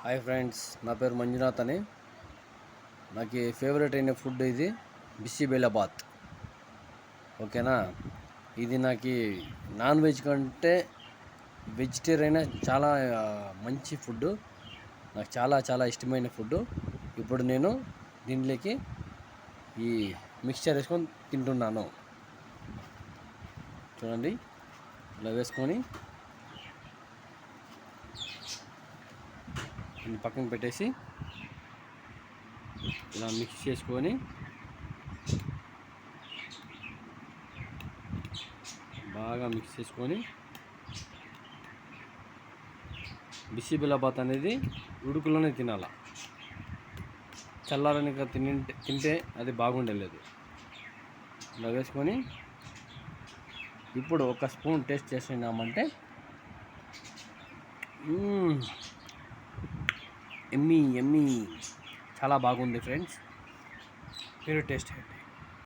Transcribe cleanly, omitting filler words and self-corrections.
Hi friends, నా పేరు మంజునాథ్ అని. నాకు ఫేవరెట్ అయిన ఫుడ్ ఇది బిసిబెలాబాత్. ఓకేనా. ఇది నాకు నాన్ వెజ్ కంటే వెజిటేరియన్ చాలా మంచి ఫుడ్. నాకు చాలా చాలా ఇష్టమైన ఫుడ్. ఇప్పుడు నేను దీంట్లోకి ఈ మిక్స్చర్ వేసుకొని తింటున్నాను. చూడండి, ఇలా వేసుకొని పక్కన పెట్టేసి ఇలా మిక్స్ చేసుకొని బాగా మిక్స్ చేసుకొని బిసిబెలాబాత్ అనేది ఉడుకులోనే తినాల. చల్లారని తింటే అది బాగుండలేదు. ఇలా వేసుకొని ఇప్పుడు ఒక స్పూన్ టేస్ట్ చేసినామంటే ఎమ్మీ ఎమ్మీ చాలా బాగుంది ఫ్రెండ్స్. మీరు టేస్ట్ చేయండి.